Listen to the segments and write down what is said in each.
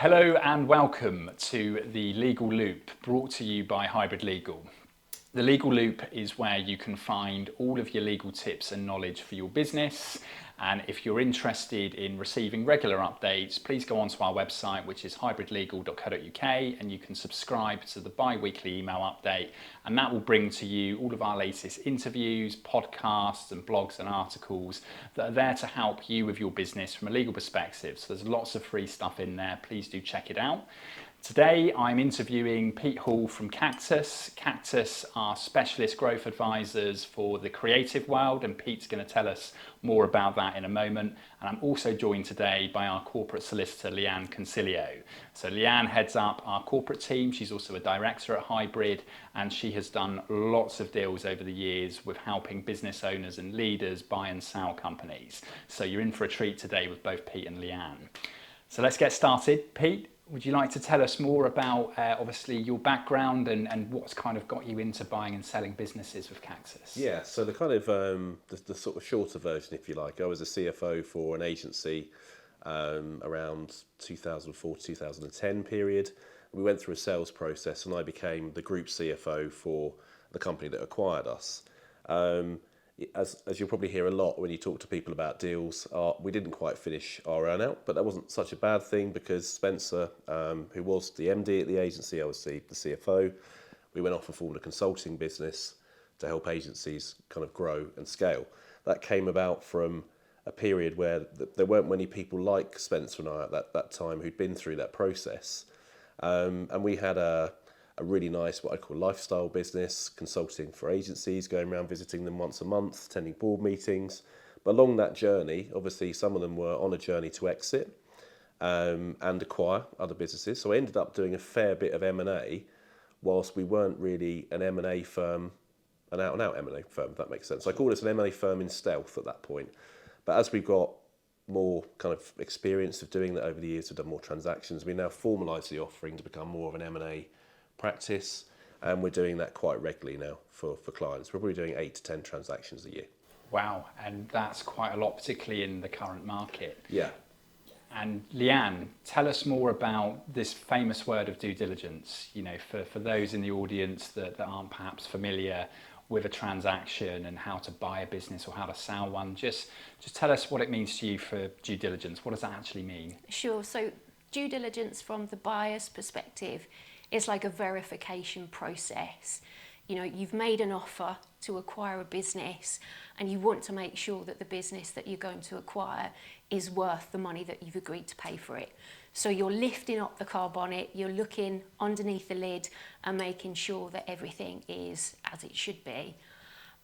Hello and welcome to the Legal Loop, brought to you by Hybrid Legal. The Legal Loop is where you can find all of your legal tips and knowledge for your business. And if you're interested in receiving regular updates, please go onto our website, which is hybridlegal.co.uk, and you can subscribe to the bi-weekly email update. And that will bring to you all of our latest interviews, podcasts, and blogs and articles that are there to help you with your business from a legal perspective. So there's lots of free stuff in there. Please do check it out. Today, I'm interviewing Pete Hoole from Cactus. Cactus are specialist growth advisors for the creative world, and Pete's going to tell us more about that in a moment. And I'm also joined today by our corporate solicitor, Leanne Consiglio. So Leanne heads up our corporate team. She's also a director at Hybrid, and she has done lots of deals over the years with helping business owners and leaders buy and sell companies. So you're in for a treat today with both Pete and Leanne. So let's get started. Pete, would you like to tell us more about obviously your background and what's kind of got you into buying and selling businesses with Cactus? Yeah, so the kind of the sort of shorter version, if you like, I was a CFO for an agency around 2004 to 2010 period. We went through a sales process and I became the group CFO for the company that acquired us. As you'll probably hear a lot when you talk to people about deals, we didn't quite finish our earnout, but that wasn't such a bad thing because Spencer, who was the MD at the agency, I was the CFO, we went off and formed a consulting business to help agencies kind of grow and scale. That came about from a period where there weren't many people like Spencer and I at that time who'd been through that process. And we had a really nice, what I call lifestyle business, consulting for agencies, going around visiting them once a month, attending board meetings. But along that journey, obviously some of them were on a journey to exit and acquire other businesses. So I ended up doing a fair bit of M&A whilst we weren't really an M&A firm, an out-and-out M&A firm, if that makes sense. So I called us an M&A firm in stealth at that point. But as we got more kind of experience of doing that over the years, we've done more transactions, we now formalised the offering to become more of an M&A practice, and we're doing that quite regularly now for clients. We're probably doing 8 to 10 transactions a year. Wow, and that's quite a lot, particularly in the current market. Yeah. And Leanne, tell us more about this famous word of due diligence. You know, for those in the audience that aren't perhaps familiar with a transaction and how to buy a business or how to sell one, just tell us what it means to you for due diligence. What does that actually mean? Sure. So due diligence from the buyer's perspective is like a verification process. You know, you've made an offer to acquire a business and you want to make sure that the business that you're going to acquire is worth the money that you've agreed to pay for it. So you're lifting up the car bonnet, you're looking underneath the lid and making sure that everything is as it should be.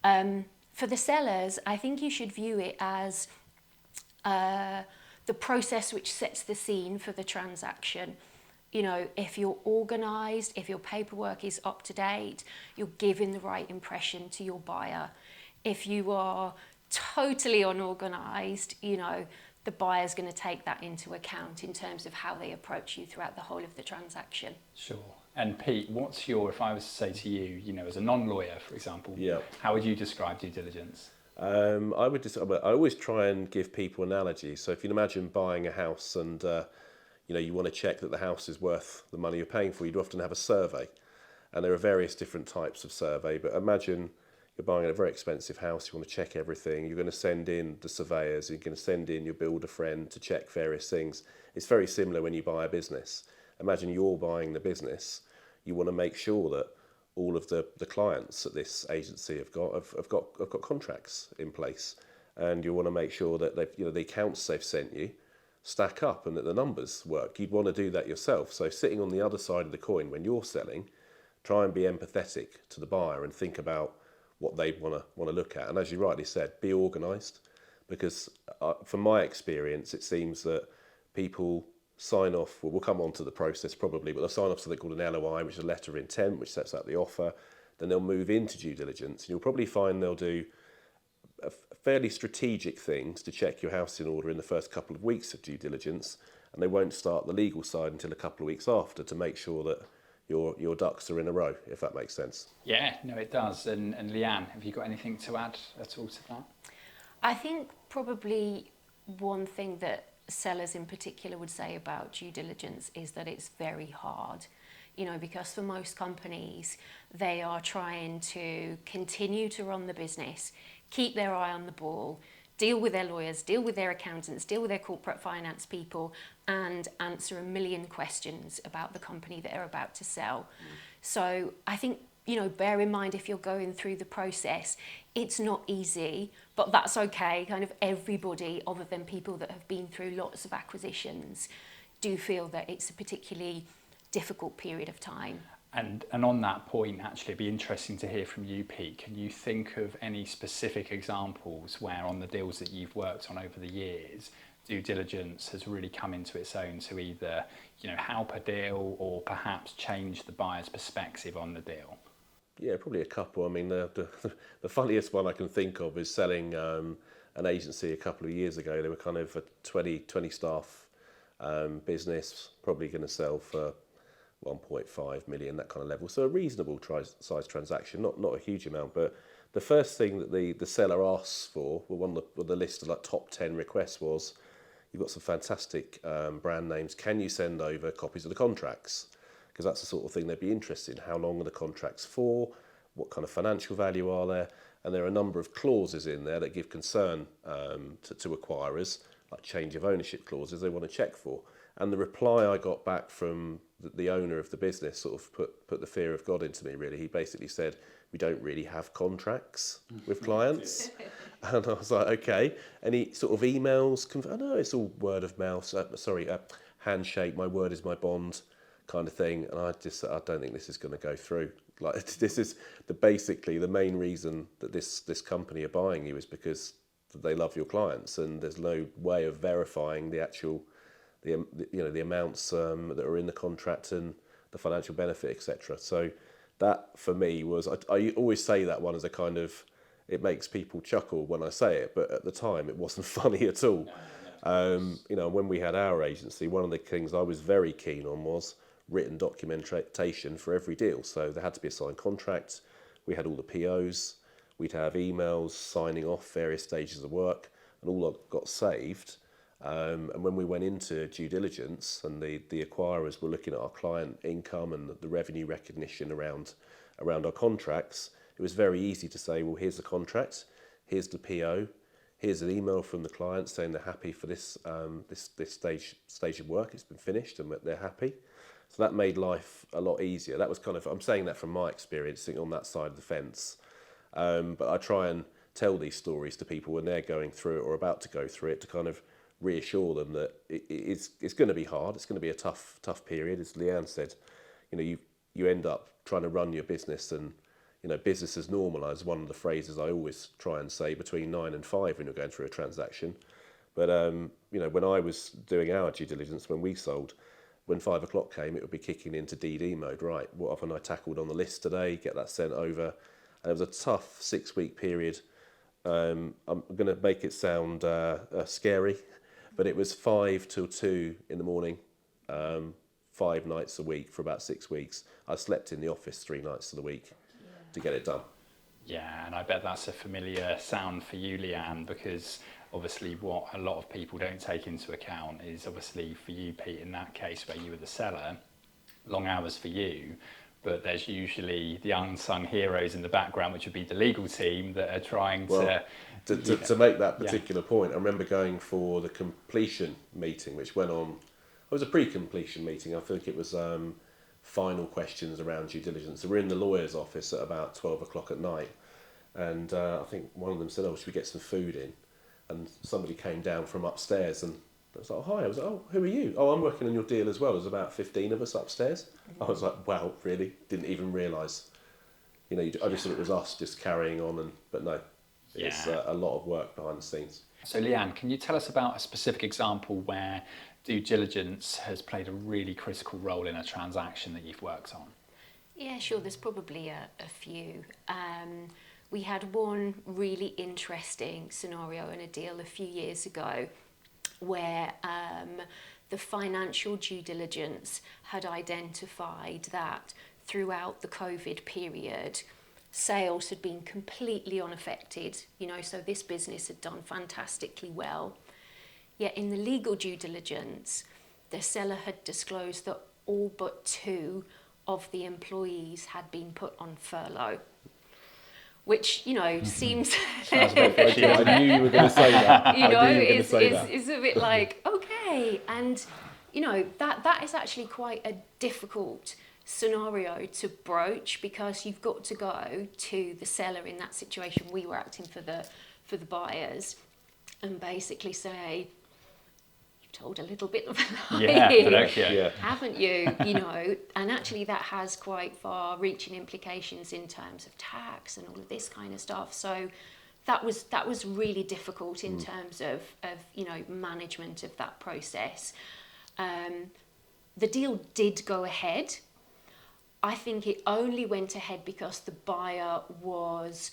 For the sellers, I think you should view it as the process which sets the scene for the transaction. You know, if you're organised, if your paperwork is up to date, you're giving the right impression to your buyer. If you are totally unorganised, you know, the buyer's going to take that into account in terms of how they approach you throughout the whole of the transaction. Sure. And Pete, what's if I was to say to you, you know, as a non-lawyer, for example, how would you describe due diligence? I always try and give people analogies. So if you can imagine buying a house and you know, you want to check that the house is worth the money you're paying for, you'd often have a survey. And there are various different types of survey, but imagine you're buying a very expensive house, you want to check everything, you're going to send in the surveyors, you're going to send in your builder friend to check various things. It's very similar when you buy a business. Imagine you're buying the business, you want to make sure that all of the clients at this agency have got contracts in place, and you want to make sure that the accounts they've sent you stack up and that the numbers work. You'd want to do that yourself. So sitting on the other side of the coin when you're selling, try and be empathetic to the buyer and think about what they want to look at. And as you rightly said, be organised, because from my experience, it seems that people sign off, we'll come on to the process probably, but they'll sign off something called an LOI, which is a letter of intent, which sets out the offer. Then they'll move into due diligence, and you'll probably find they'll do fairly strategic things to check your house in order in the first couple of weeks of due diligence, and they won't start the legal side until a couple of weeks after to make sure that your ducks are in a row, if that makes sense. Yeah, no, it does. And Leanne, have you got anything to add at all to that? I think probably one thing that sellers in particular would say about due diligence is that it's very hard. You know, because for most companies, they are trying to continue to run the business, keep their eye on the ball, deal with their lawyers, deal with their accountants, deal with their corporate finance people, and answer a million questions about the company that they're about to sell. So I think, you know, bear in mind if you're going through the process, it's not easy, but that's okay. Kind of everybody, other than people that have been through lots of acquisitions, do feel that it's a particularly difficult period of time. And on that point, actually, it'd be interesting to hear from you, Pete. Can you think of any specific examples where on the deals that you've worked on over the years, due diligence has really come into its own to either, you know, help a deal or perhaps change the buyer's perspective on the deal? Yeah, probably a couple. I mean, the funniest one I can think of is selling an agency a couple of years ago. They were kind of a 20 staff business, probably going to sell for 1.5 million, that kind of level. So a reasonable size transaction, not a huge amount. But the first thing that the seller asks for, well, one of the list of like top 10 requests was, you've got some fantastic brand names. Can you send over copies of the contracts? Because that's the sort of thing they'd be interested in. How long are the contracts for? What kind of financial value are there? And there are a number of clauses in there that give concern to acquirers, like change of ownership clauses they want to check for. And the reply I got back from the owner of the business sort of put the fear of God into me, really. He basically said, we don't really have contracts with clients. And I was like, okay. And he sort of emails, I know it's all word of mouth, handshake, my word is my bond kind of thing. And I just said, I don't think this is going to go through. Like, this is basically the main reason that this company are buying you is because they love your clients, and there's no way of verifying the actual the amounts that are in the contract and the financial benefit, etc. So that for me was, I always say that one as a kind of, it makes people chuckle when I say it, but at the time it wasn't funny at all. You know, when we had our agency, one of the things I was very keen on was written documentation for every deal. So there had to be a signed contract. We had all the POs. We'd have emails signing off various stages of work, and all got saved. And when we went into due diligence and the acquirers were looking at our client income and the revenue recognition around our contracts, it was very easy to say, well, here's the contract, here's the PO, here's an email from the client saying they're happy for this stage of work, it's been finished and they're happy. So that made life a lot easier. That was kind of, I'm saying that from my experience, sitting on that side of the fence. But I try and tell these stories to people when they're going through it or about to go through it, to kind of reassure them that it's going to be hard. It's going to be a tough period. As Leanne said, you know, you end up trying to run your business, and you know, business as normal is one of the phrases I always try and say between 9 and 5 when you're going through a transaction. But you know, when I was doing our due diligence, when we sold, when 5 o'clock came, it would be kicking into DD mode. Right, what haven't I tackled on the list today? Get that sent over. And it was a tough 6-week period. I'm going to make it sound scary, but it was 5 till 2 in the morning, 5 nights a week for about 6 weeks. I slept in the office 3 nights of the week to get it done. Yeah, and I bet that's a familiar sound for you, Leanne, because obviously what a lot of people don't take into account is obviously for you, Pete, in that case where you were the seller, long hours for you, but there's usually the unsung heroes in the background, which would be the legal team that are trying to make that particular point. I remember going for the completion meeting, which went on, it was a pre-completion meeting. I think it was final questions around due diligence. So we're in the lawyer's office at about 12 o'clock at night, and I think one of them said, oh, should we get some food in? And somebody came down from upstairs, and I was like, oh, hi. I was like, oh, who are you? Oh, I'm working on your deal as well. There's about 15 of us upstairs. I was like, wow, really? Didn't even realise. You know, I just thought it was us just carrying on, but no, it's a lot of work behind the scenes. So Leanne, can you tell us about a specific example where due diligence has played a really critical role in a transaction that you've worked on? Yeah, sure. There's probably a few. We had one really interesting scenario in a deal a few years ago where the financial due diligence had identified that throughout the COVID period, sales had been completely unaffected. You know, so this business had done fantastically well. Yet in the legal due diligence, the seller had disclosed that all but 2 of the employees had been put on furlough, which, you know, seems... Sounds a bit fishy. I knew you were going to say that. you know, I knew you were going to say that. is a bit like, okay. And, you know, that is actually quite a difficult scenario to broach, because you've got to go to the seller in that situation. We were acting for the buyers, and basically say, you've told a little bit of a lie, haven't you? You know, and actually that has quite far-reaching implications in terms of tax and all of this kind of stuff. So that was really difficult in terms of you know, management of that process. The deal did go ahead. I think it only went ahead because the buyer was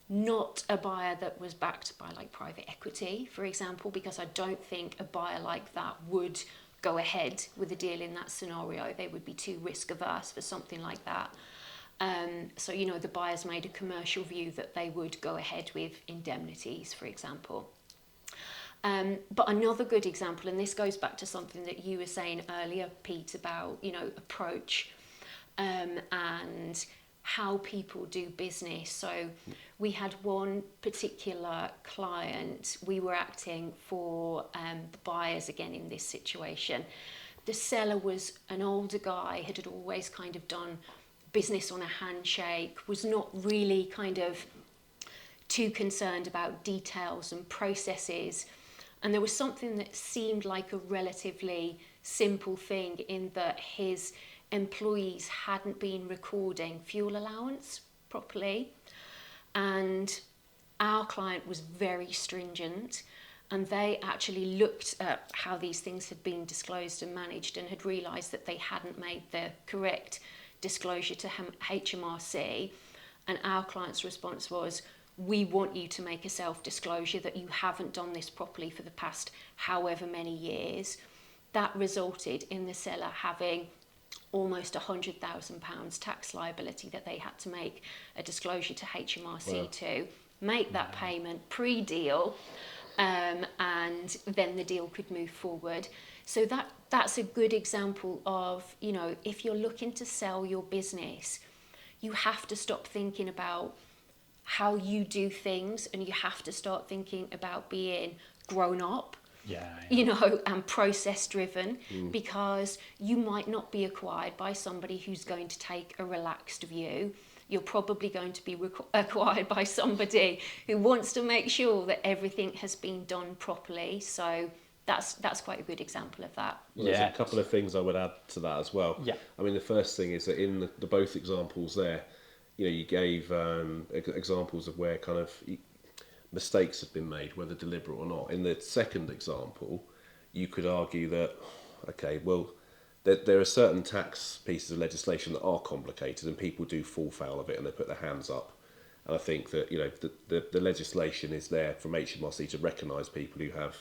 not a buyer that was backed by like private equity, for example, because I don't think a buyer like that would go ahead with a deal in that scenario. They would be too risk averse for something like that. So, you know, the buyers made a commercial view that they would go ahead with indemnities, for example. But another good example, and this goes back to something that you were saying earlier, Pete, about, you know, approach and how people do business. So we had one particular client, we were acting for the buyers again in this situation. The seller was an older guy, had always kind of done business on a handshake, was not really kind of too concerned about details and processes. And there was something that seemed like a relatively simple thing, in that his employees hadn't been recording fuel allowance properly, and our client was very stringent, and they actually looked at how these things had been disclosed and managed, and had realised that they hadn't made the correct disclosure to HMRC. And our client's response was, we want you to make a self-disclosure that you haven't done this properly for the past however many years. That resulted in the seller having almost £100,000 tax liability that they had to make a disclosure to HMRC to make that payment pre-deal, and then the deal could move forward. So that's a good example of, you know, if you're looking to sell your business, you have to stop thinking about how you do things, and you have to start thinking about being grown up. You know, and process driven, because you might not be acquired by somebody who's going to take a relaxed view. You're probably going to be acquired by somebody who wants to make sure that everything has been done properly. So that's quite a good example of that. Well, there's a couple of things I would add to that as well. I mean, the first thing is that in the both examples there, you know, you gave examples of where kind of mistakes have been made, whether deliberate or not. In the second example, you could argue that, okay, well, there are certain tax pieces of legislation that are complicated, and people do fall foul of it, and they put their hands up. And I think that, you know, the legislation is there from HMRC to recognise people who have,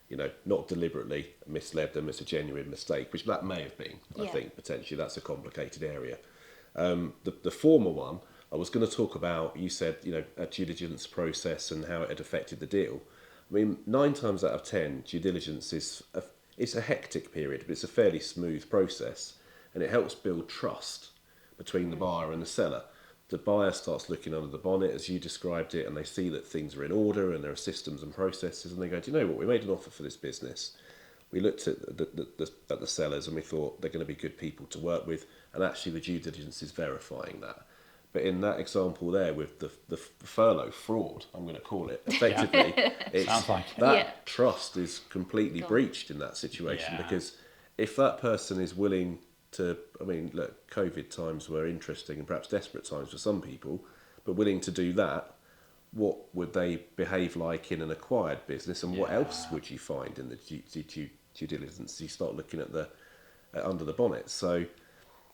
you know, not deliberately misled them. It's a genuine mistake, which that may have been. I think potentially that's a complicated area. The former one, I was going to talk about, you said, you know, a due diligence process and how it had affected the deal. I mean, 9 times out of 10, due diligence it's a hectic period, but it's a fairly smooth process, and it helps build trust between the buyer and the seller. The buyer starts looking under the bonnet, as you described it, and they see that things are in order and there are systems and processes, and they go, do you know what, we made an offer for this business. We looked at the sellers, and we thought they're going to be good people to work with, and actually the due diligence is verifying that. But in that example there with the furlough fraud, I'm going to call it, effectively, it's, that trust is completely breached in that situation, because if that person is willing to, I mean, look, COVID times were interesting and perhaps desperate times for some people, but willing to do that, what would they behave like in an acquired business, and what else would you find in the due diligence? You start looking at the under the bonnet. So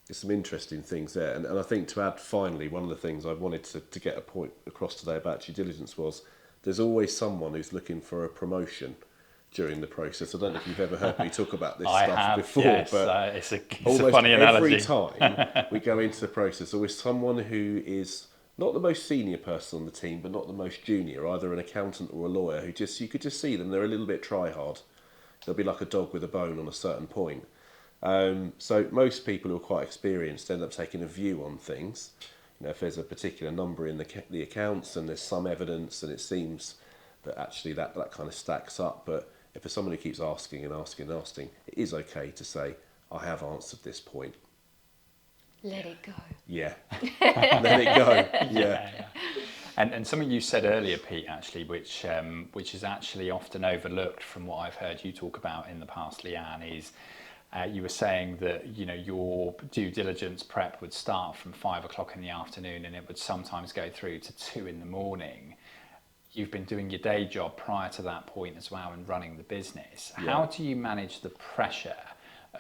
there's some interesting things there. And I think, to add finally, one of the things I wanted to get a point across today about due diligence was there's always someone who's looking for a promotion during the process. I don't know if you've ever heard me talk about this stuff before, yes, but it's a funny analogy. Every time we go into the process, always someone who is not the most senior person on the team, but not the most junior, either an accountant or a lawyer, who you could just see them, they're a little bit try hard. They'll be like a dog with a bone on a certain point. So most people who are quite experienced end up taking a view on things. You know, if there's a particular number in the accounts and there's some evidence and it seems that actually that kind of stacks up, but if there's someone who keeps asking and asking and asking, it is okay to say, I have answered this point. Let it go. Yeah, let it go. Yeah. And something you said earlier, Pete, actually, which is actually often overlooked from what I've heard you talk about in the past, Leanne, is you were saying that, you know, your due diligence prep would start from 5 o'clock in the afternoon and it would sometimes go through to 2 in the morning. You've been doing your day job prior to that point as well and running the business. Yeah. How do you manage the pressure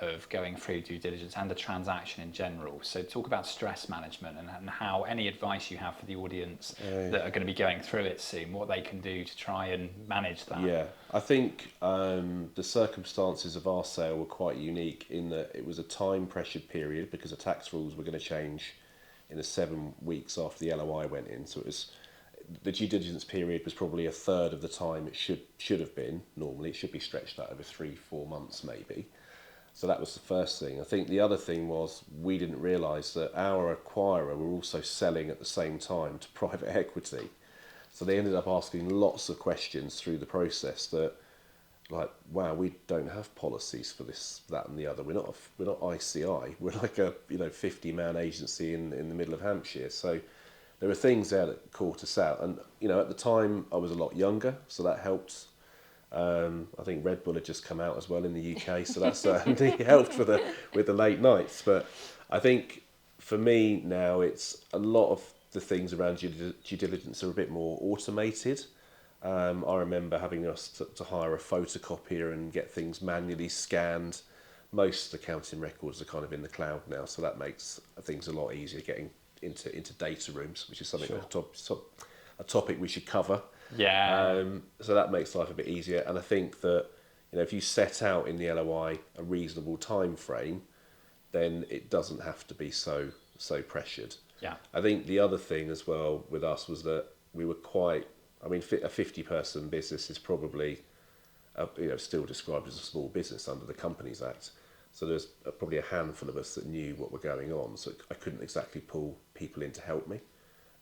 of going through due diligence and the transaction in general? So talk about stress management and how any advice you have for the audience that are going to be going through it soon, what they can do to try and manage that. Yeah, I think the circumstances of our sale were quite unique in that it was a time pressured period because the tax rules were going to change in the 7 weeks after the LOI went in. So it was, the due diligence period was probably a third of the time it should have been. Normally it should be stretched out over 3-4 months maybe. So that was the first thing. I think the other thing was we didn't realise that our acquirer were also selling at the same time to private equity. So they ended up asking lots of questions through the process that, like, wow, we don't have policies for this, that and the other. We're not ICI. We're like a 50-man agency in the middle of Hampshire. So there were things there that caught us out. And, you know, at the time I was a lot younger, so that helped. I think Red Bull had just come out as well in the UK, so that certainly helped with the late nights. But I think for me now, it's a lot of the things around due diligence are a bit more automated. I remember having us to hire a photocopier and get things manually scanned. Most accounting records are kind of in the cloud now, so that makes things a lot easier getting into data rooms, which is something a topic we should cover. Yeah. So that makes life a bit easier, and I think that, you know, if you set out in the LOI a reasonable time frame, then it doesn't have to be so pressured. Yeah. I think the other thing as well with us was that we were quite. I mean, a 50-person business is probably, still described as a small business under the Companies Act. So there's probably a handful of us that knew what were going on. So I couldn't exactly pull people in to help me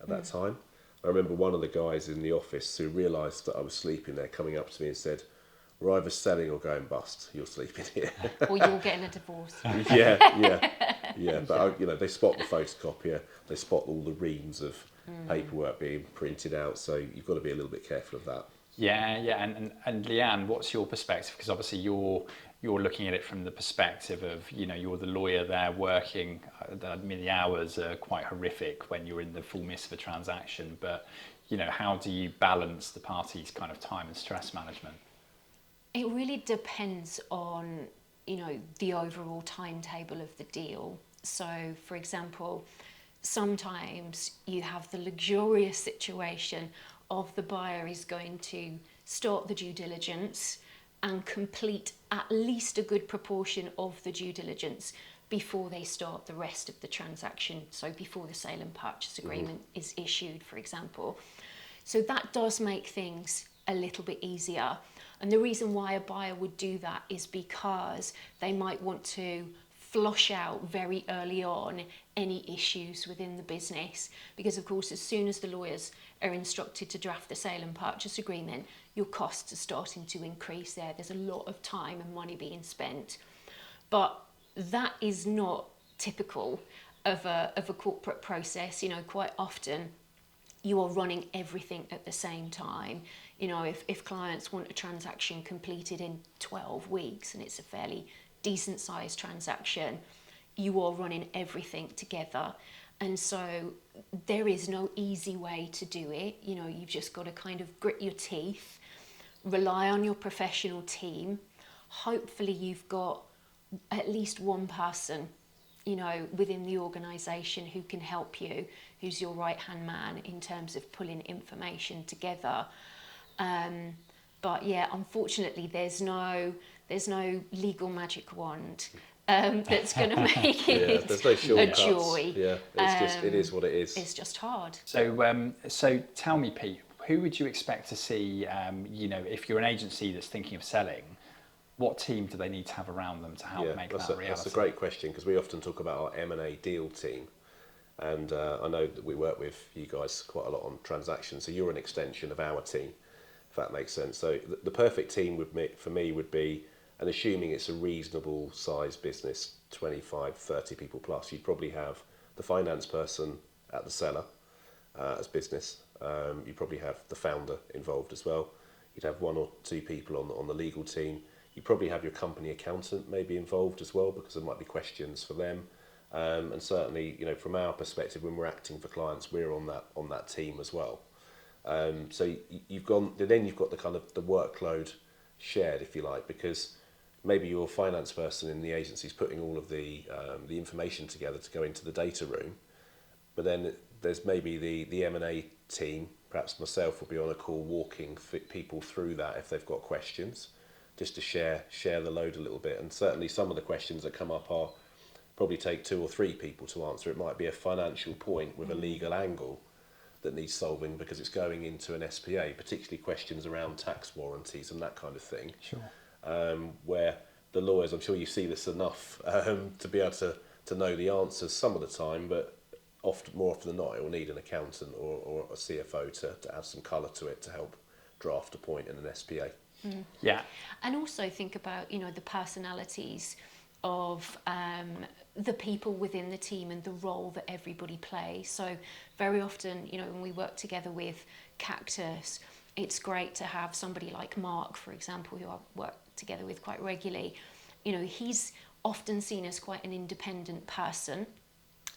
at that time. I remember one of the guys in the office who realised that I was sleeping there coming up to me and said, "We're either selling or going bust. You're sleeping here." Or you're getting a divorce. Yeah. But they spot the photocopier, they spot all the reams of paperwork being printed out. So you've got to be a little bit careful of that. Yeah. And Leanne, what's your perspective? Because obviously you're looking at it from the perspective of, you know, you're the lawyer there working. I mean, the hours are quite horrific when you're in the full midst of a transaction, but, you know, how do you balance the parties' kind of time and stress management? It really depends on, you know, the overall timetable of the deal. So, for example, sometimes you have the luxurious situation of the buyer is going to start the due diligence and complete at least a good proportion of the due diligence before they start the rest of the transaction. So before the sale and purchase agreement is issued, for example. So that does make things a little bit easier. And the reason why a buyer would do that is because they might want to flush out very early on any issues within the business, because of course as soon as the lawyers are instructed to draft the sale and purchase agreement, your costs are starting to increase there. There's a lot of time and money being spent. But that is not typical of a corporate process. You know, quite often you are running everything at the same time. You know, if clients want a transaction completed in 12 weeks and it's a fairly decent sized transaction, you are running everything together. And so there is no easy way to do it. You know, you've just got to kind of grit your teeth, rely on your professional team. Hopefully you've got at least one person, you know, within the organisation who can help you, who's your right-hand man in terms of pulling information together. But yeah, unfortunately, there's no legal magic wand that's going to make it there's no shortcuts. a joy. Yeah, it is what it is. It's just hard. So tell me, Pete, who would you expect to see, you know, if you're an agency that's thinking of selling, what team do they need to have around them to help make that a reality? That's a great question, because we often talk about our M&A deal team. And I know that we work with you guys quite a lot on transactions, so you're an extension of our team, if that makes sense. So the perfect team for me would be, and assuming it's a reasonable size business, 25, 30 people plus, you'd probably have the finance person at the seller as business. You'd probably have the founder involved as well. You'd have one or two people on the legal team. You'd probably have your company accountant maybe involved as well, because there might be questions for them. And certainly, you know, from our perspective, when we're acting for clients, we're on that team as well. So you've got the kind of the workload shared, if you like, because maybe your finance person in the agency is putting all of the information together to go into the data room, but then there's maybe the M&A team, perhaps myself, will be on a call walking people through that if they've got questions, just to share the load a little bit. And certainly some of the questions that come up are probably take 2 or 3 people to answer. It might be a financial point with a legal angle that needs solving because it's going into an SPA, particularly questions around tax warranties and that kind of thing. Sure. Where the lawyers, I'm sure you see this enough to be able to know the answers some of the time, but more often than not, it will need an accountant or a CFO to add some colour to it to help draft a point in an SPA. Mm. Yeah. And also think about, you know, the personalities of the people within the team and the role that everybody plays. So very often, you know, when we work together with Cactus, it's great to have somebody like Mark, for example, who I work together with quite regularly. You know, he's often seen as quite an independent person,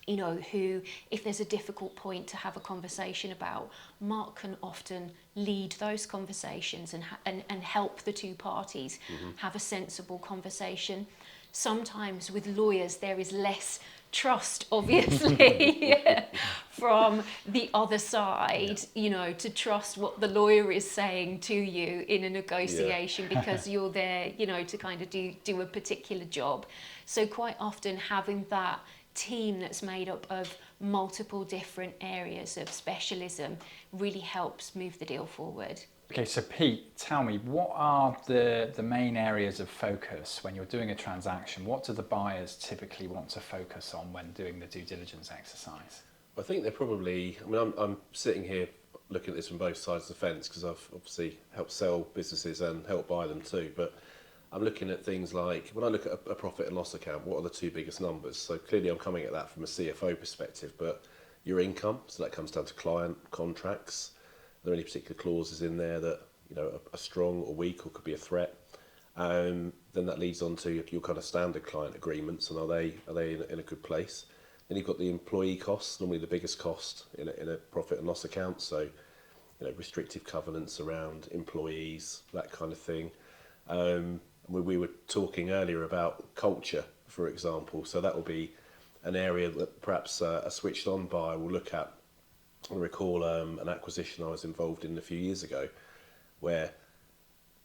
you know, who, if there's a difficult point to have a conversation about, Mark can often lead those conversations and help the two parties have a sensible conversation. Sometimes with lawyers there is less trust, obviously, from the other side, you know, to trust what the lawyer is saying to you in a negotiation because you're there, you know, to kind of do a particular job. So quite often having that team that's made up of multiple different areas of specialism really helps move the deal forward. Okay, so Pete, tell me, what are the main areas of focus when you're doing a transaction? What do the buyers typically want to focus on when doing the due diligence exercise? I think they're probably, I mean, I'm sitting here looking at this from both sides of the fence because I've obviously helped sell businesses and helped buy them too, but I'm looking at things like, when I look at a profit and loss account, what are the 2 biggest numbers? So clearly I'm coming at that from a CFO perspective, but your income, so that comes down to client contracts. Are there any particular clauses in there that, you know, are strong or weak or could be a threat? Then that leads on to your kind of standard client agreements, and are they in a good place? Then you've got the employee costs, normally the biggest cost in a profit and loss account. So, you know, restrictive covenants around employees, that kind of thing. We were talking earlier about culture, for example. So that will be an area that perhaps a switched on buyer will look at. I recall an acquisition I was involved in a few years ago where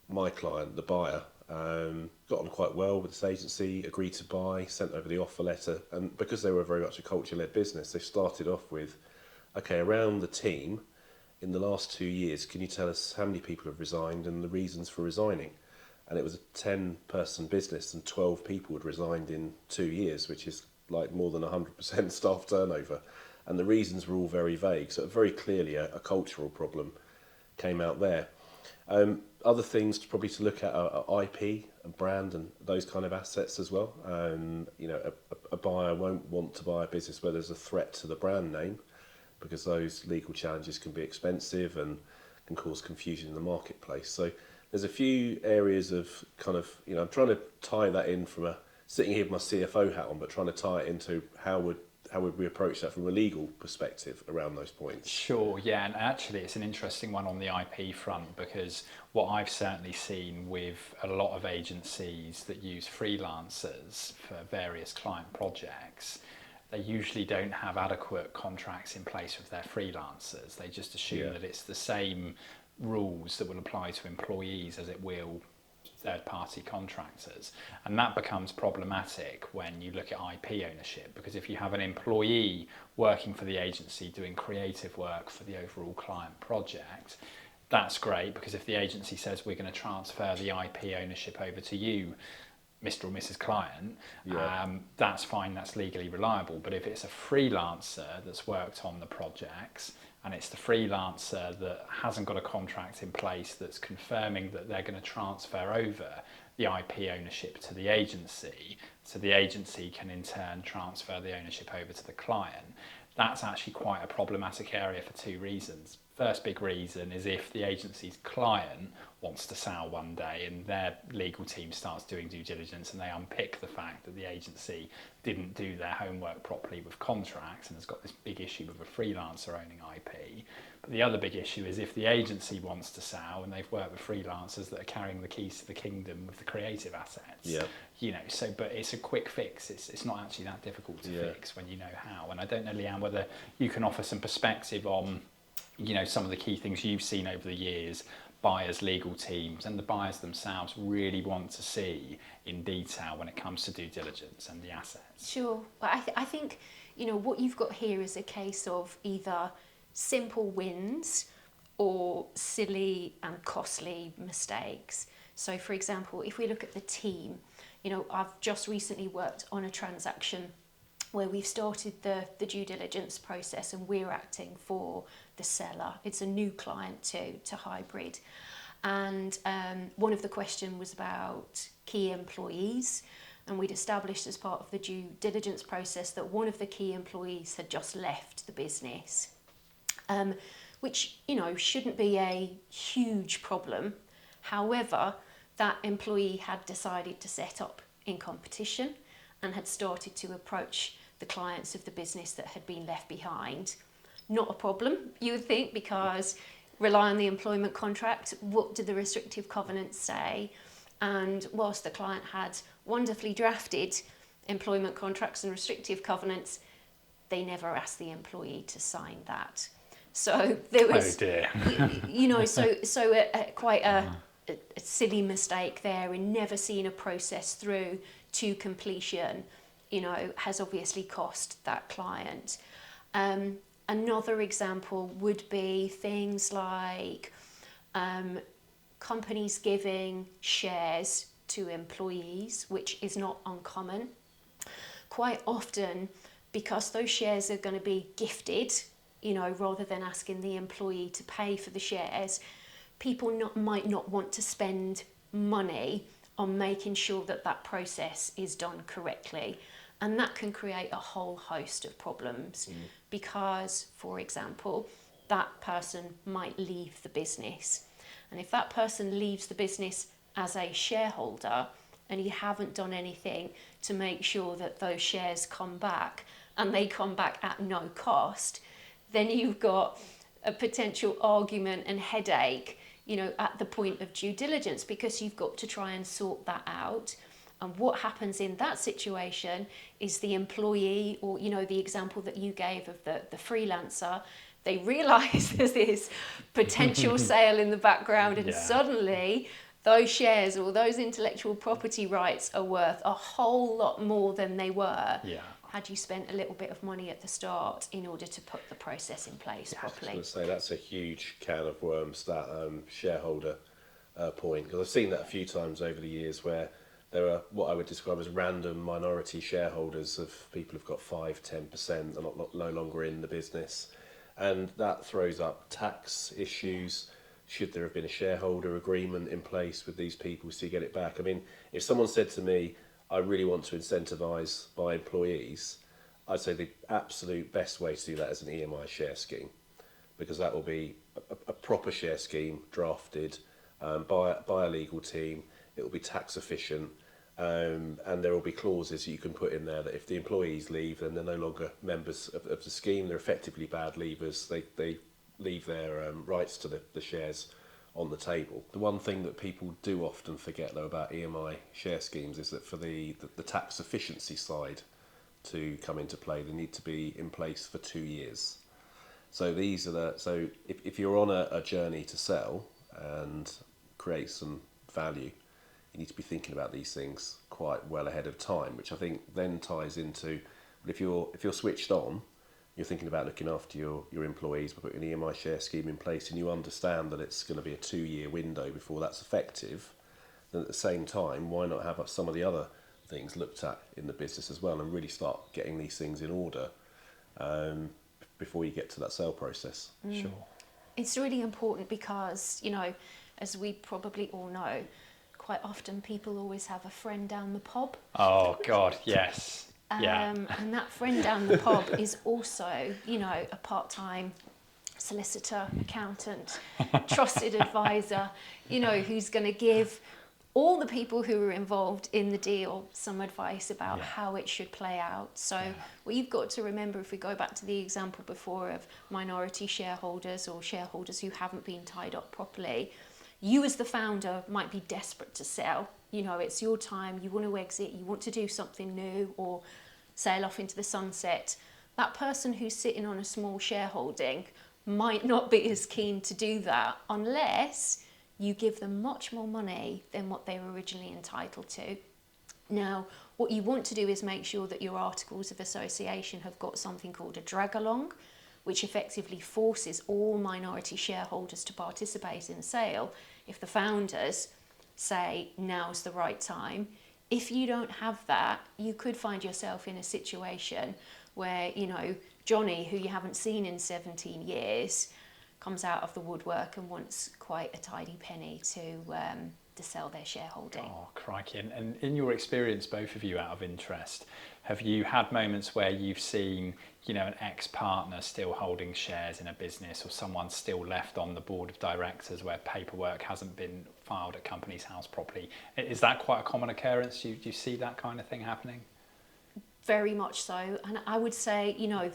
my client, the buyer, got on quite well with this agency, agreed to buy, sent over the offer letter, and because they were very much a culture-led business, they started off with, okay, around the team, in the last 2 years, can you tell us how many people have resigned and the reasons for resigning? And it was a 10-person business and 12 people had resigned in 2 years, which is like more than 100% staff turnover. And the reasons were all very vague. So very clearly a cultural problem came out there. Other things probably to look at are IP and brand and those kind of assets as well. You know, a buyer won't want to buy a business where there's a threat to the brand name because those legal challenges can be expensive and can cause confusion in the marketplace. So there's a few areas of kind of, you know, I'm trying to tie that in from sitting here with my CFO hat on, but trying to tie it into how would we approach that from a legal perspective around those points? Sure, yeah, and actually it's an interesting one on the IP front because what I've certainly seen with a lot of agencies that use freelancers for various client projects, they usually don't have adequate contracts in place with their freelancers. They just assume that it's the same rules that will apply to employees as it will third-party contractors, and that becomes problematic when you look at IP ownership, because if you have an employee working for the agency doing creative work for the overall client project, that's great, because if the agency says we're going to transfer the IP ownership over to you, Mr. or Mrs. Client, that's fine, that's legally reliable. But if it's a freelancer that's worked on the projects, and it's the freelancer that hasn't got a contract in place that's confirming that they're going to transfer over the IP ownership to the agency, so the agency can in turn transfer the ownership over to the client, that's actually quite a problematic area for two reasons. First big reason is if the agency's client wants to sell one day and their legal team starts doing due diligence and they unpick the fact that the agency didn't do their homework properly with contracts and has got this big issue with a freelancer owning IP. But the other big issue is if the agency wants to sell and they've worked with freelancers that are carrying the keys to the kingdom with the creative assets. Yeah. You know, so, but it's a quick fix. It's not actually that difficult to fix when you know how. And I don't know, Leanne, whether you can offer some perspective on, you know, some of the key things you've seen over the years buyers, legal teams and the buyers themselves really want to see in detail when it comes to due diligence and the assets. Sure, but I think, you know, what you've got here is a case of either simple wins or silly and costly mistakes. So for example, if we look at the team, you know, I've just recently worked on a transaction where we've started the due diligence process and we're acting for the seller. It's a new client to Hybrid. And one of the questions was about key employees. And we'd established as part of the due diligence process that one of the key employees had just left the business, which, you know, shouldn't be a huge problem. However, that employee had decided to set up in competition and had started to approach the clients of the business that had been left behind. Not a problem, you would think, because rely on the employment contract. What did the restrictive covenants say? And whilst the client had wonderfully drafted employment contracts and restrictive covenants, they never asked the employee to sign that. So there was, you know, quite a silly mistake there in never seeing a process through to completion, you know, has obviously cost that client. Another example would be things like companies giving shares to employees, which is not uncommon. Quite often, because those shares are going to be gifted, you know, rather than asking the employee to pay for the shares, people might not want to spend money on making sure that that process is done correctly. And that can create a whole host of problems because, for example, that person might leave the business. And if that person leaves the business as a shareholder and you haven't done anything to make sure that those shares come back and they come back at no cost, then you've got a potential argument and headache, you know, at the point of due diligence, because you've got to try and sort that out. And what happens in that situation is the employee, or, you know, the example that you gave of the freelancer, they realise there's this potential sale in the background and suddenly those shares or those intellectual property rights are worth a whole lot more than they were had you spent a little bit of money at the start in order to put the process in place properly. I was going to say, that's a huge can of worms, that shareholder point, because I've seen that a few times over the years where there are what I would describe as random minority shareholders of people who've got 5-10% and not no longer in the business. And that throws up tax issues. Should there have been a shareholder agreement in place with these people so you get it back? I mean, if someone said to me, I really want to incentivise my employees, I'd say the absolute best way to do that is an EMI share scheme, because that will be a proper share scheme drafted by a legal team. It will be tax efficient, and there will be clauses you can put in there that if the employees leave, then they're no longer members of the scheme. They're effectively bad leavers. They leave their rights to the shares on the table. The one thing that people do often forget, though, about EMI share schemes is that for the tax efficiency side to come into play, they need to be in place for 2 years. So these are if you're on a journey to sell and create some value, you need to be thinking about these things quite well ahead of time, which I think then ties into, if you're switched on you're thinking about looking after your employees by putting an EMI share scheme in place, and you understand that it's going to be a 2-year window before that's effective, then at the same time, why not have some of the other things looked at in the business as well, and really start getting these things in order before you get to that sale process? Sure. It's really important because, you know, as we probably all know, quite often people always have a friend down the pub. Oh God, yes. Yeah. And that friend down the pub is also, you know, a part-time solicitor, accountant, trusted advisor, you know, who's going to give all the people who are involved in the deal some advice about how it should play out. So what you've got to remember, if we go back to the example before of minority shareholders or shareholders who haven't been tied up properly, you as the founder might be desperate to sell. You know, it's your time, you want to exit, you want to do something new or sail off into the sunset. That person who's sitting on a small shareholding might not be as keen to do that unless you give them much more money than what they were originally entitled to. Now, what you want to do is make sure that your articles of association have got something called a drag along, which effectively forces all minority shareholders to participate in the sale if the founders say now's the right time. If you don't have that, you could find yourself in a situation where, you know, Johnny, who you haven't seen in 17 years, comes out of the woodwork and wants quite a tidy penny to sell their shareholding. Oh, crikey. And in your experience, both of you, out of interest, have you had moments where you've seen, you know, an ex-partner still holding shares in a business, or someone still left on the board of directors where paperwork hasn't been filed at Companies House properly? Is that quite a common occurrence? Do you see that kind of thing happening? Very much so. And I would say, you know,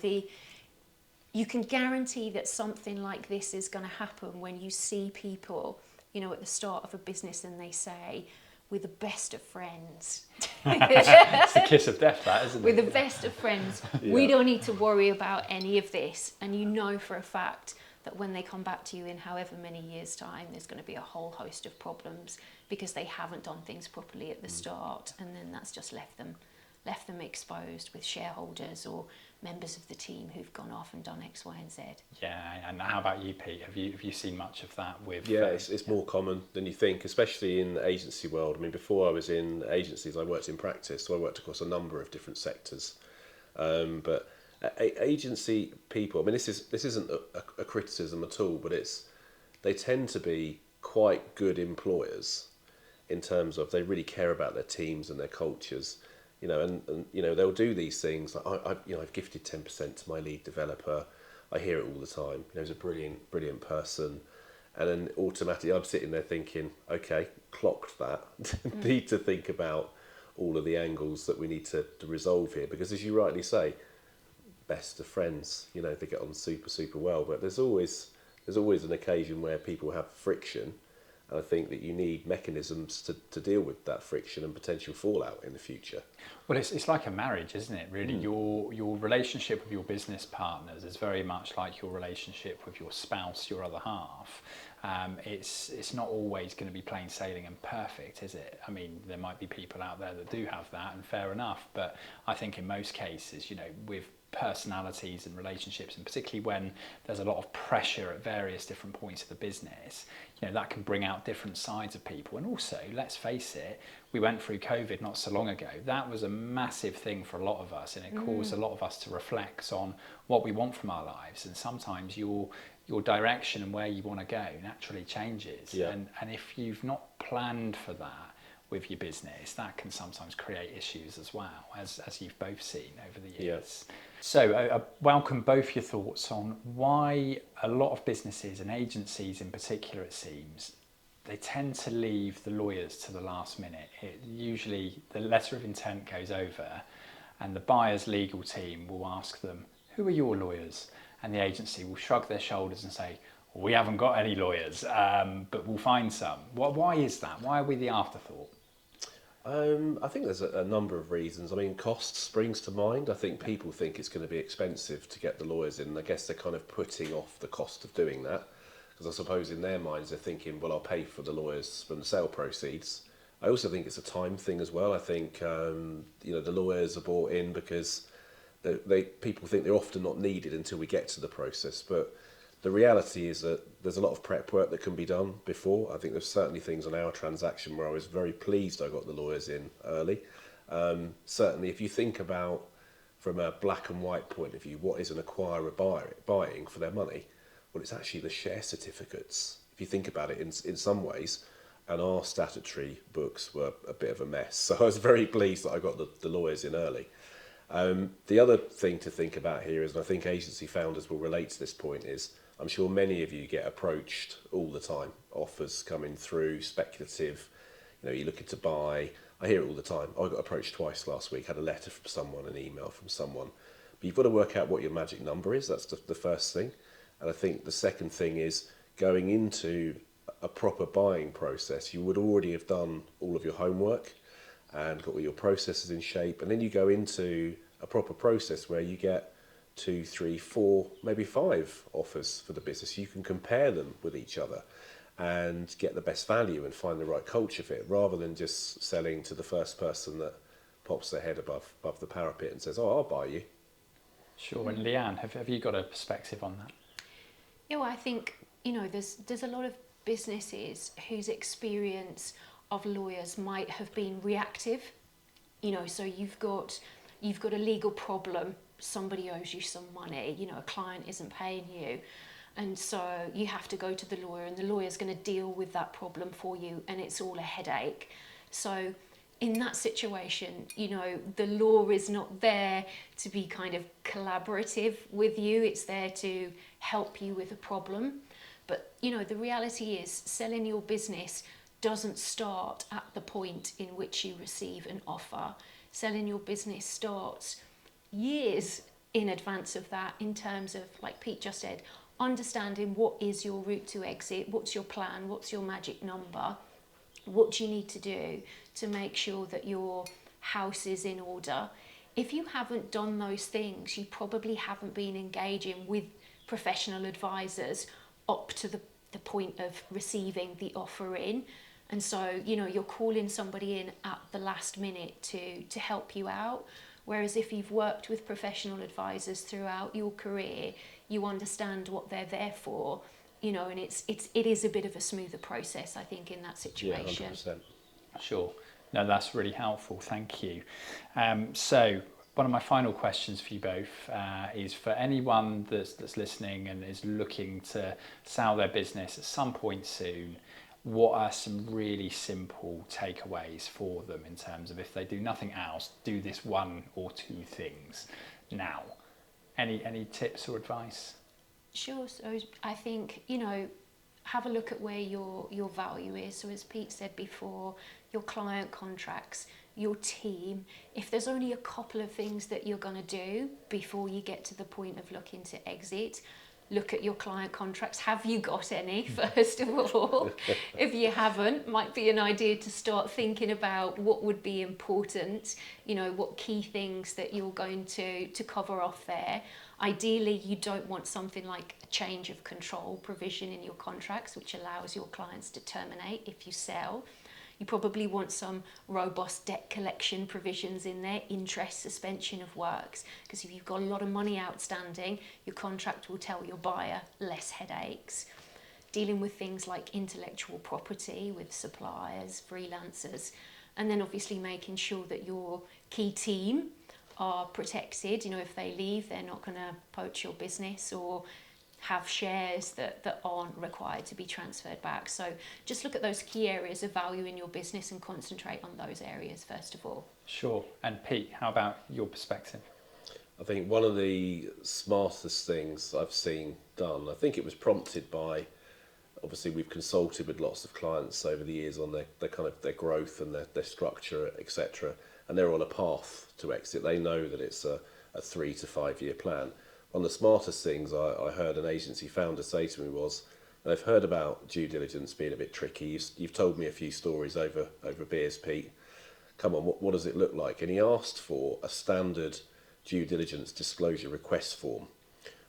you can guarantee that something like this is going to happen when you see people, you know, at the start of a business and they say, we're the best of friends. It's the kiss of death, that, isn't it? We're the best of friends. We don't need to worry about any of this. And you know for a fact that when they come back to you in however many years' time, there's going to be a whole host of problems because they haven't done things properly at the start, and then that's just left them exposed with shareholders or members of the team who've gone off and done X, Y, and Z. Yeah, and how about you, Pete? Have you seen much of that with? Yeah, it's more common than you think, especially in the agency world. I mean, before I was in agencies, I worked in practice, so I worked across a number of different sectors. But agency people, I mean, this isn't a criticism at all, but they tend to be quite good employers in terms of they really care about their teams and their cultures. You know, and you know, they'll do these things. Like I've gifted 10% to my lead developer. I hear it all the time. You know, he's a brilliant person, and then automatically I'm sitting there thinking, okay, clocked that. Need to think about all of the angles that we need to resolve here, because as you rightly say, best of friends. You know, they get on super well, but there's always an occasion where people have friction. And I think that you need mechanisms to deal with that friction and potential fallout in the future. Well, it's like a marriage, isn't it, really? Your relationship with your business partners is very much like your relationship with your spouse, your other half. It's not always going to be plain sailing and perfect, is it? I mean, there might be people out there that do have that, and fair enough. But I think in most cases, you know, with personalities and relationships, and particularly when there's a lot of pressure at various different points of the business, you know, that can bring out different sides of people. And also, let's face it, we went through COVID not so long ago. That was a massive thing for a lot of us, and it caused a lot of us to reflect on what we want from our lives. And sometimes your direction and where you want to go naturally changes. Yeah. And if you've not planned for that with your business, that can sometimes create issues as well, as you've both seen over the years. Yeah. So I welcome both your thoughts on why a lot of businesses and agencies in particular, it seems, they tend to leave the lawyers to the last minute. Usually the letter of intent goes over and the buyer's legal team will ask them, who are your lawyers? And the agency will shrug their shoulders and say, we haven't got any lawyers, but we'll find some. Why is that? Why are we the afterthought? I think there's a number of reasons. I mean, cost springs to mind. I think people think it's going to be expensive to get the lawyers in. I guess they're kind of putting off the cost of doing that, because I suppose in their minds they're thinking, well, I'll pay for the lawyers from the sale proceeds. I also think it's a time thing as well. I think you know, the lawyers are brought in because people think they're often not needed until we get to the process, but the reality is that there's a lot of prep work that can be done before. I think there's certainly things on our transaction where I was very pleased I got the lawyers in early. Certainly, if you think about from a black and white point of view, what is an acquirer buying for their money? Well, it's actually the share certificates. If you think about it in some ways, and our statutory books were a bit of a mess. So I was very pleased that I got the lawyers in early. The other thing to think about here is, and I think agency founders will relate to this point, is I'm sure many of you get approached all the time, offers coming through, speculative, you're looking to buy. I hear it all the time. I got approached twice last week, had a letter from someone, an email from someone. But you've got to work out what your magic number is. That's the first thing. And I think the second thing is going into a proper buying process. You would already have done all of your homework and got all your processes in shape. And then you go into a proper process where you get 2, 3, 4, maybe 5 offers for the business. You can compare them with each other and get the best value and find the right culture fit, rather than just selling to the first person that pops their head above the parapet and says, "Oh, I'll buy you." Sure. And Leanne, have you got a perspective on that? Yeah, well, I think, there's a lot of businesses whose experience of lawyers might have been reactive. So you've got a legal problem, somebody owes you some money, a client isn't paying you. And so you have to go to the lawyer, and the lawyer's going to deal with that problem for you, and it's all a headache. So in that situation, the law is not there to be kind of collaborative with you. It's there to help you with a problem. But, the reality is selling your business doesn't start at the point in which you receive an offer. Selling your business starts years in advance of that, in terms of, like Pete just said, understanding what is your route to exit, what's your plan, what's your magic number, what do you need to do to make sure that your house is in order. If you haven't done those things, you probably haven't been engaging with professional advisors up to the point of receiving the offer in. And so, you're calling somebody in at the last minute to help you out. Whereas if you've worked with professional advisors throughout your career, you understand what they're there for, and it is a bit of a smoother process, I think, in that situation. Yeah, 100%. Sure. No, that's really helpful. Thank you. So one of my final questions for you both is for anyone that's listening and is looking to sell their business at some point soon. What are some really simple takeaways for them in terms of, if they do nothing else, do this 1 or 2 things now? Any tips or advice? Sure. So I think, have a look at where your value is. So as Pete said before, your client contracts, your team. If there's only a couple of things that you're going to do before you get to the point of looking to exit, look at your client contracts. Have you got any, first of all? If you haven't, might be an idea to start thinking about what would be important, what key things that you're going to cover off there. Ideally, you don't want something like a change of control provision in your contracts, which allows your clients to terminate if you sell. You probably want some robust debt collection provisions in there, interest, suspension of works, because if you've got a lot of money outstanding, your contract will tell your buyer less headaches. Dealing with things like intellectual property with suppliers, freelancers, and then obviously making sure that your key team are protected. If they leave, they're not going to poach your business or have shares that aren't required to be transferred back. So just look at those key areas of value in your business and concentrate on those areas first of all. Sure. And Pete, how about your perspective? I think one of the smartest things I've seen done, I think it was prompted by, obviously we've consulted with lots of clients over the years on their kind of their growth and their structure, etc. And they're on a path to exit. They know that it's a 3 to 5 year plan. One of the smartest things I heard an agency founder say to me was, they've heard about due diligence being a bit tricky. You've told me a few stories over beers, Pete. Come on, what does it look like? And he asked for a standard due diligence disclosure request form,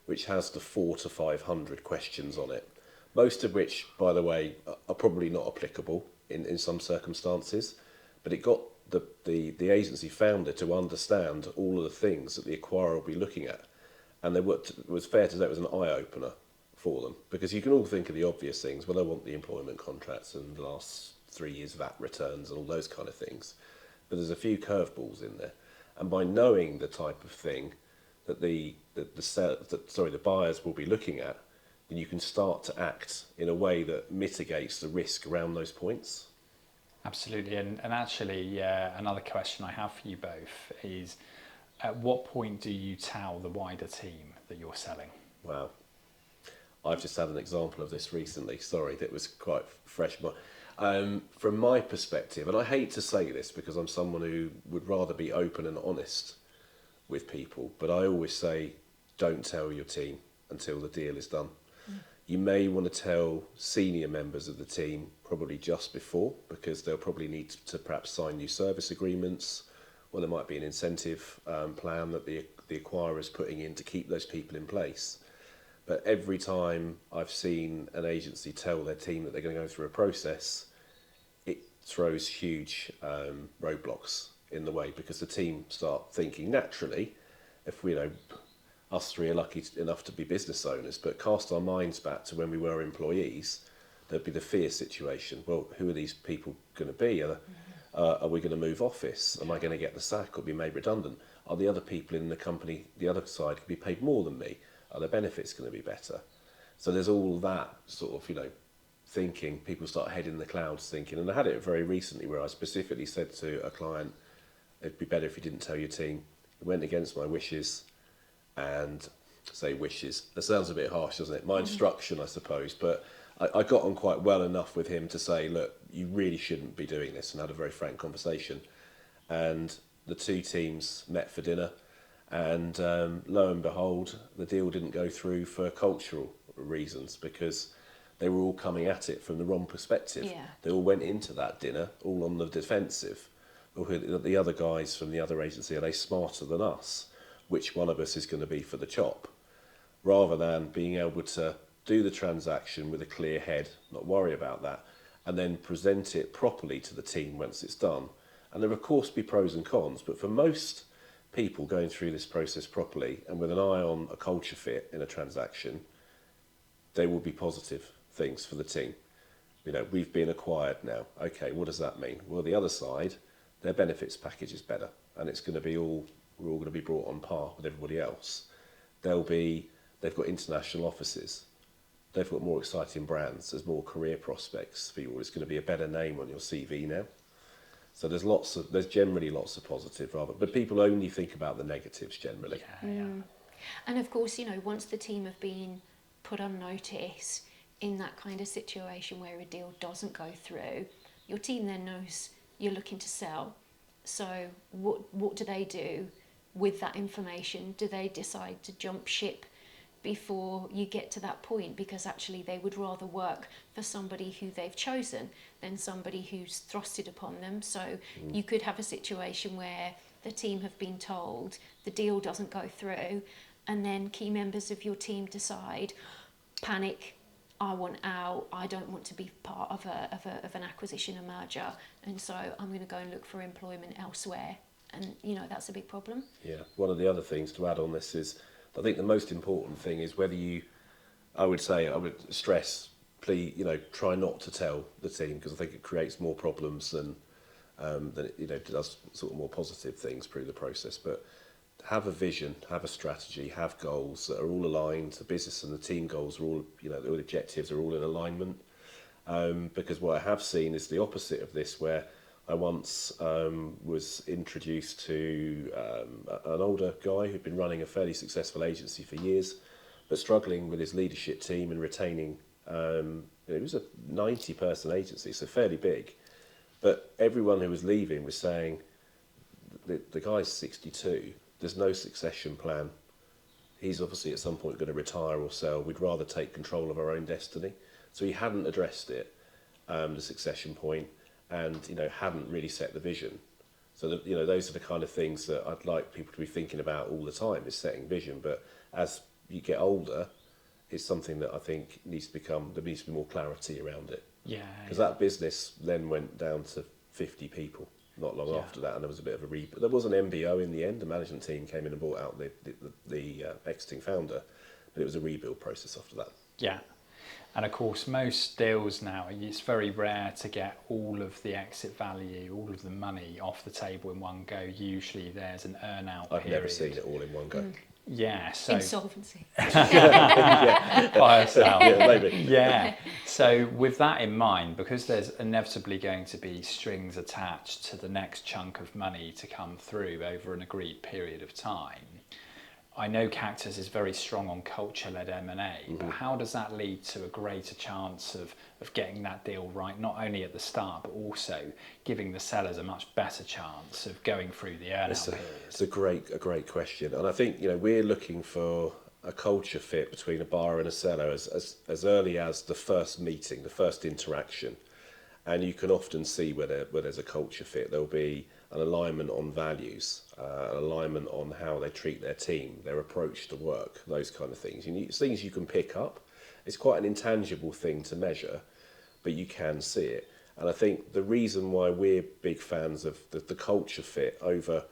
which has the 400 to 500 questions on it, most of which, by the way, are probably not applicable in some circumstances. But it got the agency founder to understand all of the things that the acquirer will be looking at. And it was fair to say it was an eye-opener for them, because you can all think of the obvious things. Well, they want the employment contracts and the last 3 years VAT returns and all those kind of things. But there's a few curveballs in there. And by knowing the type of thing that the buyers will be looking at, then you can start to act in a way that mitigates the risk around those points. Absolutely. And actually, another question I have for you both is, at what point do you tell the wider team that you're selling? Wow. I've just had an example of this recently. Sorry, that was quite fresh. From my perspective, and I hate to say this because I'm someone who would rather be open and honest with people, but I always say, don't tell your team until the deal is done. You may want to tell senior members of the team probably just before, because they'll probably need to perhaps sign new service agreements, or there might be an incentive plan that the acquirer is putting in to keep those people in place. But every time I've seen an agency tell their team that they're going to go through a process, it throws huge roadblocks in the way, because the team start thinking naturally, if we, us three are lucky enough to be business owners, but cast our minds back to when we were employees, there'd be the fear situation. Well, who are these people going to be? Are we going to move office? Am I going to get the sack or be made redundant? Are the other people in the company, the other side, going to be paid more than me? Are their benefits going to be better? So there's all that sort of, thinking. People start heading the clouds thinking. And I had it very recently where I specifically said to a client, it'd be better if you didn't tell your team. It went against my wishes. And say wishes, that sounds a bit harsh, doesn't it? My instruction, I suppose, but I got on quite well enough with him to say, look, you really shouldn't be doing this, and had a very frank conversation. And the two teams met for dinner, and lo and behold, the deal didn't go through for cultural reasons, because they were all coming at it from the wrong perspective. Yeah. They all went into that dinner all on the defensive. The other guys from the other agency, are they smarter than us? Which one of us is going to be for the chop, rather than being able to do the transaction with a clear head, not worry about that, and then present it properly to the team once it's done. And there will of course be pros and cons, but for most people going through this process properly and with an eye on a culture fit in a transaction, they will be positive things for the team. We've been acquired now. Okay, what does that mean? Well, the other side, their benefits package is better, and it's going to be we're all going to be brought on par with everybody else. They've got international offices. They've got more exciting brands. There's more career prospects for you. It's going to be a better name on your CV now. So there's generally lots of positive but people only think about the negatives generally. Yeah. And of course, once the team have been put on notice in that kind of situation where a deal doesn't go through, your team then knows you're looking to sell. So what do they do with that information? Do they decide to jump ship before you get to that point, because actually they would rather work for somebody who they've chosen than somebody who's thrusted upon them? So you could have a situation where the team have been told the deal doesn't go through, and then key members of your team decide, panic, I want out, I don't want to be part of an acquisition, a merger, and so I'm going to go and look for employment elsewhere. And that's a big problem. Yeah. One of the other things to add on this is, I think the most important thing is I would stress, please, try not to tell the team, because I think it creates more problems than it does sort of more positive things through the process. But have a vision, have a strategy, have goals that are all aligned. The business and the team goals are all, the objectives are all in alignment. Because what I have seen is the opposite of this, where I once was introduced to an older guy who'd been running a fairly successful agency for years, but struggling with his leadership team and retaining, it was a 90-person agency, so fairly big. But everyone who was leaving was saying, the guy's 62, there's no succession plan. He's obviously at some point going to retire or sell. We'd rather take control of our own destiny. So he hadn't addressed it, the succession point, and hadn't really set the vision. So that, those are the kind of things that I'd like people to be thinking about all the time, is setting vision. But as you get older, it's something that I think there needs to be more clarity around it. Yeah. Because that business then went down to 50 people not long after that, and there was a bit of a there was an MBO in the end. The management team came in and bought out the exiting founder, but it was a rebuild process after that. Yeah. And of course, most deals now, it's very rare to get all of the exit value, all of the money off the table in one go. Usually there's an earn-out period. I've never seen it all in one go. Yeah, so Insolvency. buy or sell. Yeah, maybe. Yeah. So with that in mind, because there's inevitably going to be strings attached to the next chunk of money to come through over an agreed period of time, I know Cactus is very strong on culture-led M&A, but how does that lead to a greater chance of getting that deal right, not only at the start, but also giving the sellers a much better chance of going through the earn-out period? It's a great question, and I think we're looking for a culture fit between a buyer and a seller as early as the first meeting, the first interaction, and you can often see where there's a culture fit. There'll be an alignment on values, an alignment on how they treat their team, their approach to work, those kind of things. It's things you can pick up. It's quite an intangible thing to measure, but you can see it. And I think the reason why we're big fans of the culture fit over,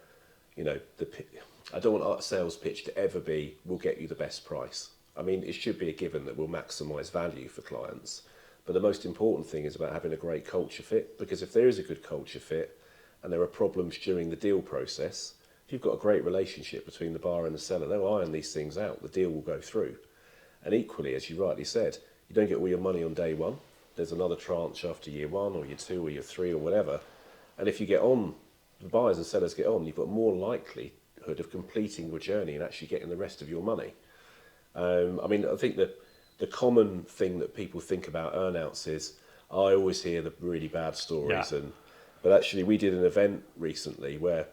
I don't want our sales pitch to ever be, we'll get you the best price. I mean, it should be a given that we'll maximise value for clients. But the most important thing is about having a great culture fit, because if there is a good culture fit, and there are problems during the deal process, if you've got a great relationship between the buyer and the seller, they'll iron these things out, the deal will go through. And equally, as you rightly said, you don't get all your money on day one. There's another tranche after year 1 or year 2 or year 3 or whatever. And if you get on, the buyers and sellers get on, you've got more likelihood of completing your journey and actually getting the rest of your money. I think that the common thing that people think about earnouts is, I always hear the really bad stories. Yeah. But actually, we did an event recently where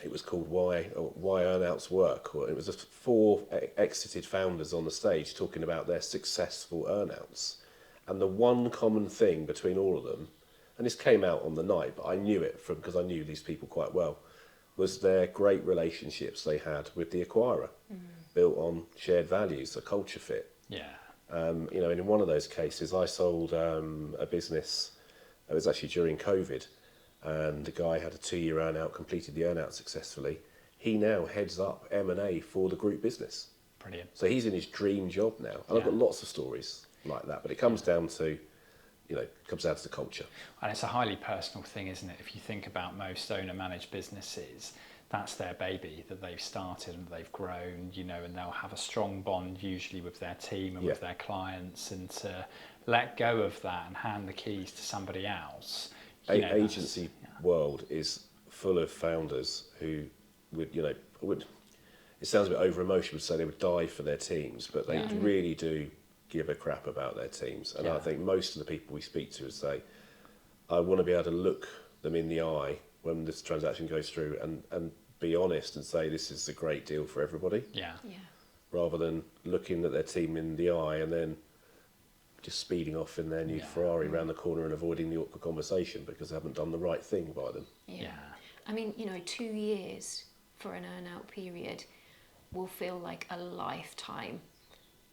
it was called Why Earnouts Work. Or it was 4 exited founders on the stage talking about their successful earnouts. And the one common thing between all of them, and this came out on the night, but I knew it because I knew these people quite well, was their great relationships they had with the acquirer, built on shared values, a culture fit. Yeah. And in one of those cases, I sold a business. It was actually during COVID. And the guy had a 2-year earn-out, completed the earn-out successfully. He now heads up M&A for the group business. Brilliant. So he's in his dream job now. And I've got lots of stories like that, but it comes down to, the culture. And it's a highly personal thing, isn't it? If you think about most owner-managed businesses, that's their baby that they've started and they've grown, and they'll have a strong bond usually with their team and with their clients, and to let go of that and hand the keys to somebody else. Agency world is full of founders who would, it sounds a bit over emotional to say they would die for their teams, but they really do give a crap about their teams. And I think most of the people we speak to would say, I want to be able to look them in the eye when this transaction goes through and be honest and say this is a great deal for everybody. Yeah. Rather than looking at their team in the eye and then just speeding off in their new Ferrari around the corner and avoiding the awkward conversation because they haven't done the right thing by them. Yeah. 2 years for an earn-out period will feel like a lifetime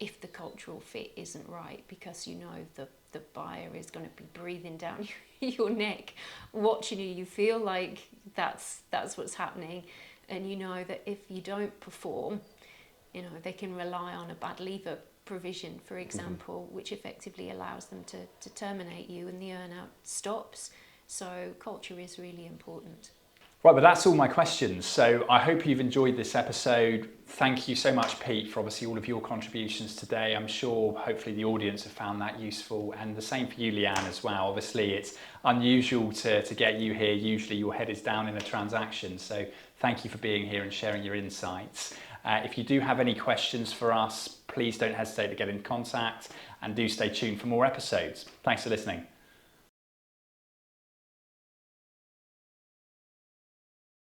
if the cultural fit isn't right, because the buyer is going to be breathing down your neck, watching you. You feel like that's what's happening, and that if you don't perform, they can rely on a bad leaver provision, for example, which effectively allows them to terminate you, and the earn-out stops. So culture is really important. Right, but that's all my questions. So I hope you've enjoyed this episode. Thank you so much, Pete, for obviously all of your contributions today. I'm sure hopefully the audience have found that useful, and the same for you, Leanne, as well. Obviously, it's unusual to get you here. Usually your head is down in a transaction. So thank you for being here and sharing your insights. If you do have any questions for us, please don't hesitate to get in contact, and do stay tuned for more episodes. Thanks for listening.